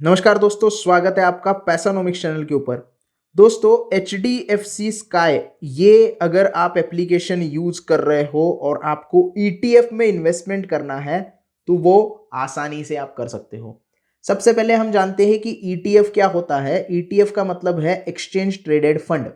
नमस्कार दोस्तों, स्वागत है आपका पैसानोमिक्स चैनल के ऊपर। दोस्तों, HDFC स्काई, ये अगर आप एप्लीकेशन यूज कर रहे हो और आपको ETF में इन्वेस्टमेंट करना है तो वो आसानी से आप कर सकते हो। सबसे पहले हम जानते हैं कि ETF क्या होता है। ETF का मतलब है एक्सचेंज ट्रेडेड फंड।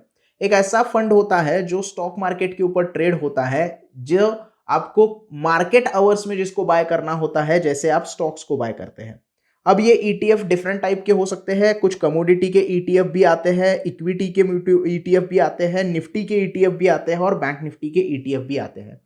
एक ऐसा फंड होता है जो स्टॉक मार्केट के ऊपर ट्रेड होता है, जो आपको मार्केट आवर्स में जिसको बाय करना होता है, जैसे आप स्टॉक्स को बाय करते हैं। अब ये ETF डिफरेंट टाइप के हो सकते हैं। कुछ कमोडिटी के ETF भी आते हैं, इक्विटी के ETF भी आते हैं, निफ्टी के ETF भी आते हैं और बैंक निफ्टी के ETF भी आते हैं।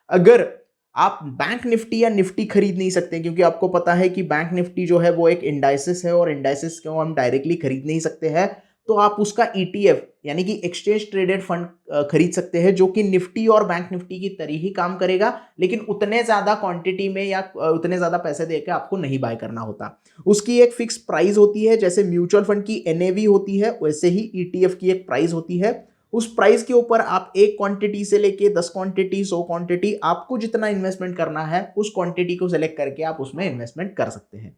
अगर आप बैंक निफ्टी या निफ्टी खरीद नहीं सकते, क्योंकि आपको पता है कि बैंक निफ्टी जो है वो एक इंडाइसिस है और इंडाइसिस को हम डायरेक्टली खरीद नहीं सकते हैं, तो आप उसका ETF यानी कि एक्सचेंज ट्रेडेड फंड खरीद सकते हैं, जो कि निफ्टी और बैंक निफ्टी की तरह ही काम करेगा, लेकिन उतने ज्यादा क्वांटिटी में या उतने ज्यादा पैसे देकर आपको नहीं बाय करना होता। उसकी एक फिक्स प्राइस होती है। जैसे म्यूचुअल फंड की NAV होती है, वैसे ही ETF की एक प्राइस होती है। उस प्राइस के ऊपर आप एक क्वांटिटी से लेके 10 क्वांटिटी, 100 क्वांटिटी, आपको जितना इन्वेस्टमेंट करना है उस क्वांटिटी को सिलेक्ट करके आप उसमें इन्वेस्टमेंट कर सकते हैं।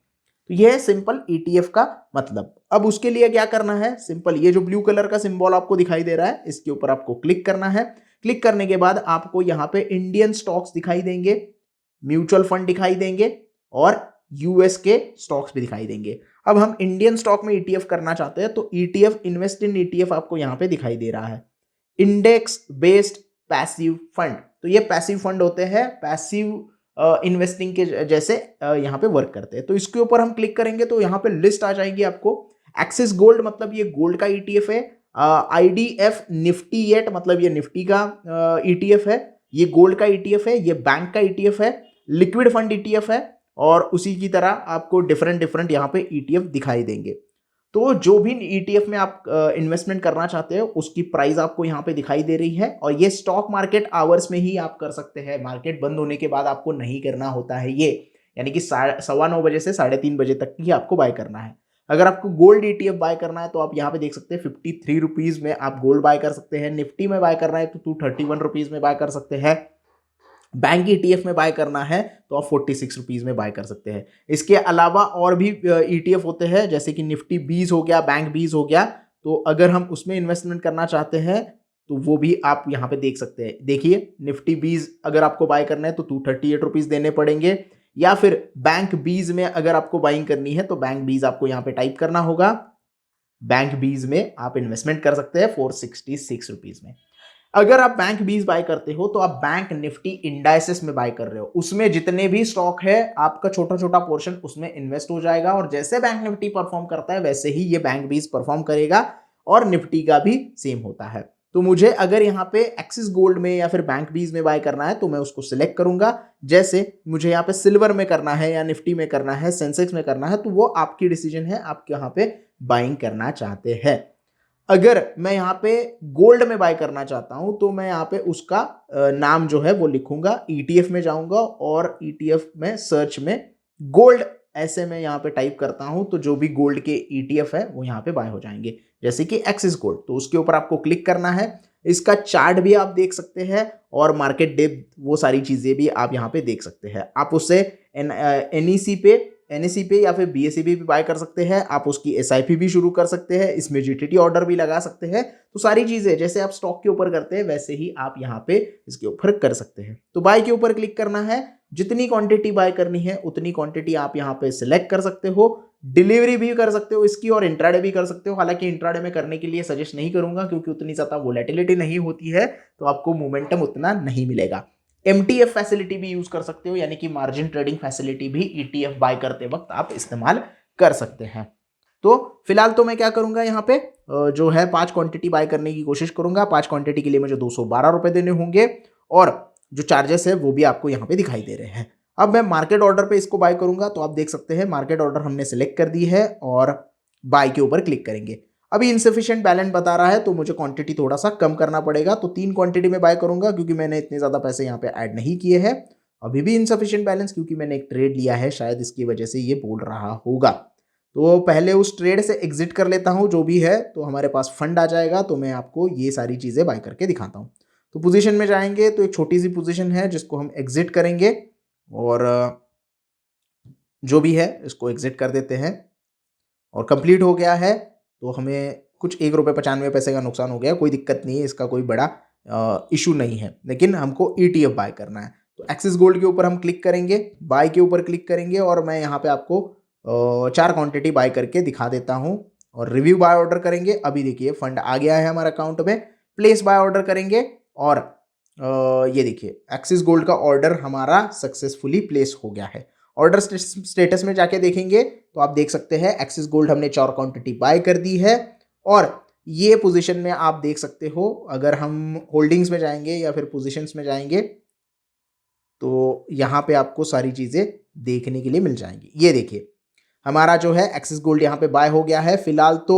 तो यह है सिंपल ETF का मतलब। अब उसके लिए क्या करना है, सिंपल, ये जो ब्लू कलर का सिंबल आपको दिखाई दे रहा है, इसके ऊपर आपको क्लिक करना है। क्लिक करने के बाद आपको यहाँ पे इंडियन स्टॉक्स दिखाई देंगे, म्यूचुअल फंड दिखाई देंगे और US के स्टॉक्स भी दिखाई देंगे। अब हम इंडियन स्टॉक में ETF करना चाहते हैं, तो ETF, इन्वेस्ट इन ETF आपको यहाँ पे दिखाई दे रहा है। इंडेक्स बेस्ड पैसिव फंड, तो ये पैसिव फंड होते हैं, पैसिव इन्वेस्टिंग के जैसे यहाँ पे वर्क करते हैं। तो इसके ऊपर हम क्लिक करेंगे तो यहाँ पे लिस्ट आ जाएगी आपको। एक्सिस गोल्ड मतलब ये गोल्ड का ETF है। IDF निफ्टी येट मतलब ये निफ्टी का ETF है। ये गोल्ड का ETF है। ये बैंक का ETF है। लिक्विड फंड ETF है। और उसी की तरह आपको डिफरेंट डिफरेंट यहाँ पे ETF दिखाई देंगे। तो जो भी ETF में आप इन्वेस्टमेंट करना चाहते हो उसकी प्राइस आपको यहाँ पे दिखाई दे रही है, और ये स्टॉक मार्केट आवर्स में ही आप कर सकते हैं। मार्केट बंद होने के बाद आपको नहीं करना होता है ये, यानी कि 9:15 बजे से 3:30 बजे तक ही आपको बाय करना है। अगर आपको गोल्ड ETF बाय करना है तो आप यहाँ पे देख सकते हैं 53 रुपीज में आप गोल्ड बाय कर सकते हैं। निफ्टी में बाय करना है तो 231 रुपीज में बाय कर सकते हैं। बैंक ETF में बाय करना है तो आप 46 रुपीज में बाय कर सकते हैं। इसके अलावा और भी ETF होते हैं, जैसे कि निफ्टी 20 हो गया, बैंक 20 हो गया। तो अगर हम उसमें इन्वेस्टमेंट करना चाहते हैं तो वो भी आप यहाँ पे देख सकते हैं। देखिए, निफ्टी 20 अगर आपको बाय करना है तो 238 रुपीज देने पड़ेंगे, या फिर बैंक 20 में अगर आपको बाइंग करनी है तो बैंक 20 आपको यहाँ पे टाइप करना होगा। बैंक 20 में आप इन्वेस्टमेंट कर सकते हैं 466 रुपीज में। अगर आप बैंक 20 बाय करते हो तो आप बैंक निफ्टी इंडाइसेस में बाय कर रहे हो, उसमें जितने भी स्टॉक है आपका छोटा छोटा पोर्शन उसमें इन्वेस्ट हो जाएगा, और जैसे बैंक निफ्टी परफॉर्म करता है वैसे ही ये बैंक 20 परफॉर्म करेगा, और निफ्टी का भी सेम होता है। तो मुझे अगर यहाँ पे एक्सिस गोल्ड में या फिर बैंक 20 में बाय करना है तो मैं उसको सिलेक्ट करूंगा। जैसे मुझे यहाँ पे सिल्वर में करना है या निफ्टी में करना है, सेंसेक्स में करना है, तो वो आपकी डिसीजन है, आप यहाँ पे बाइंग करना चाहते हैं। अगर मैं यहाँ पे गोल्ड में बाय करना चाहता हूं तो मैं यहाँ पे उसका नाम जो है वो लिखूंगा, ETF में जाऊंगा और ETF में सर्च में गोल्ड ऐसे मैं यहाँ पे टाइप करता हूं तो जो भी गोल्ड के ETF है वो यहाँ पे बाय हो जाएंगे, जैसे कि एक्सिस गोल्ड। तो उसके ऊपर आपको क्लिक करना है। इसका चार्ट भी आप देख सकते हैं और मार्केट डेप्थ, वो सारी चीजें भी आप यहाँ पे देख सकते हैं। आप उससे NSE पे या फिर BSE पे भी बाय कर सकते हैं। आप उसकी SIP भी शुरू कर सकते हैं, इसमें GTT ऑर्डर भी लगा सकते हैं। तो सारी चीजें जैसे आप स्टॉक के ऊपर करते हैं वैसे ही आप यहाँ पे इसके ऊपर कर सकते हैं। तो बाय के ऊपर क्लिक करना है, जितनी क्वांटिटी बाय करनी है उतनी क्वांटिटी आप यहाँ पे सिलेक्ट कर सकते हो। डिलीवरी भी कर सकते हो इसकी, और इंट्राडे भी कर सकते हो। हालांकि इंट्राडे में करने के लिए सजेस्ट नहीं करूंगा, क्योंकि उतनी ज्यादा वोलेटिलिटी नहीं होती है, तो आपको मोमेंटम उतना नहीं मिलेगा। MTF फैसिलिटी भी यूज कर सकते हो, यानी कि मार्जिन ट्रेडिंग फैसिलिटी भी ETF बाय करते वक्त आप इस्तेमाल कर सकते हैं। तो फिलहाल तो मैं क्या करूंगा, यहाँ पे जो है 5 क्वांटिटी बाय करने की कोशिश करूंगा। 5 क्वांटिटी के लिए मुझे 212 रुपए देने होंगे, और जो चार्जेस है वो भी आपको यहाँ पे दिखाई दे रहे हैं। अब मैं मार्केट ऑर्डर पे इसको बाय करूंगा, तो आप देख सकते हैं मार्केट ऑर्डर हमने सिलेक्ट कर दी है और बाय के ऊपर क्लिक करेंगे। अभी इनसफिशिएंट बैलेंस बता रहा है तो मुझे क्वांटिटी थोड़ा सा कम करना पड़ेगा, तो 3 क्वांटिटी में बाय करूंगा, क्योंकि मैंने इतने ज्यादा पैसे यहाँ पे ऐड नहीं किए हैं। अभी भी इनसफिशिएंट बैलेंस, क्योंकि मैंने एक ट्रेड लिया है, शायद इसकी वजह से ये बोल रहा होगा। तो पहले उस ट्रेड से एग्जिट कर लेता हूं जो भी है, तो हमारे पास फंड आ जाएगा। तो मैं आपको ये सारी चीजें बाय करके दिखाता हूं। तो पोजीशन में जाएंगे तो एक छोटी सी पोजीशन है जिसको हम एग्जिट करेंगे, और जो भी है इसको एग्जिट कर देते हैं। और कंप्लीट हो गया है तो हमें कुछ ₹1.95 का नुकसान हो गया, कोई दिक्कत नहीं है, इसका कोई बड़ा इशू नहीं है, लेकिन हमको ETF बाय करना है। तो एक्सिस गोल्ड के ऊपर हम क्लिक करेंगे, बाय के ऊपर क्लिक करेंगे और मैं यहाँ पे आपको 4 क्वांटिटी बाय करके दिखा देता हूँ और रिव्यू बाय ऑर्डर करेंगे। अभी देखिए फंड आ गया है हमारे अकाउंट में, प्लेस बाय ऑर्डर करेंगे और ये देखिए एक्सिस गोल्ड का ऑर्डर हमारा सक्सेसफुली प्लेस हो गया है। ऑर्डर स्टेटस में जाके देखेंगे तो आप देख सकते हैं एक्सिस गोल्ड हमने 4 क्वांटिटी बाय कर दी है और ये पोजीशन में आप देख सकते हो, अगर हम होल्डिंग्स में जाएंगे या फिर पोजीशंस में जाएंगे तो यहाँ पे आपको सारी चीज़ें देखने के लिए मिल जाएंगी। ये देखिए हमारा जो है एक्सिस गोल्ड यहाँ पे बाय हो गया है। फिलहाल तो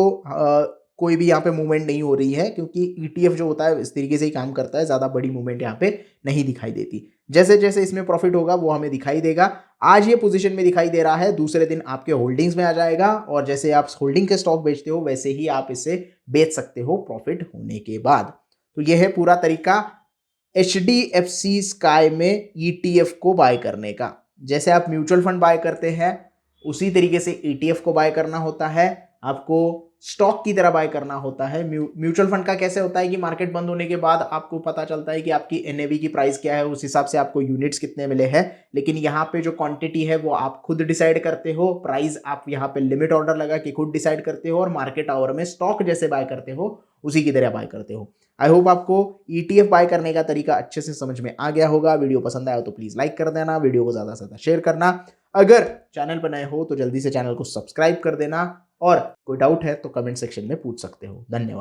कोई भी यहाँ पे मूवमेंट नहीं हो रही है क्योंकि ETF जो होता है इस तरीके से ही काम करता है, ज़्यादा बड़ी मूवमेंट यहाँ पे नहीं दिखाई देती। जैसे जैसे इसमें प्रॉफिट होगा वो हमें दिखाई देगा। आज ये पोजीशन में दिखाई दे रहा है, दूसरे दिन आपके होल्डिंग्स में आ जाएगा और जैसे आप होल्डिंग के स्टॉक बेचते हो वैसे ही आप इसे बेच सकते हो प्रॉफिट होने के बाद। तो यह है पूरा तरीका HDFC स्काई में ETF को बाय करने का। जैसे आप म्यूचुअल फंड बाय करते हैं उसी तरीके से ETF को बाय करना होता है, आपको स्टॉक की तरह बाय करना होता है। म्यूचुअल फंड का कैसे होता है कि मार्केट बंद होने के बाद आपको पता चलता है कि आपकी NAV की प्राइस क्या है, उस हिसाब से आपको यूनिट्स कितने मिले हैं, लेकिन यहाँ पे जो क्वांटिटी है वो आप खुद डिसाइड करते हो, प्राइस आप यहाँ पे लिमिट ऑर्डर लगा के खुद डिसाइड करते हो और मार्केट आवर में स्टॉक जैसे बाय करते हो उसी की तरह बाय करते हो। आई होप आपको ETF बाय करने का तरीका अच्छे से समझ में आ गया होगा। वीडियो पसंद आया तो प्लीज लाइक कर देना, वीडियो को ज्यादा से ज्यादा शेयर करना। अगर चैनल पर नए हो तो जल्दी से चैनल को सब्सक्राइब कर देना और कोई डाउट है तो कमेंट सेक्शन में पूछ सकते हो। धन्यवाद।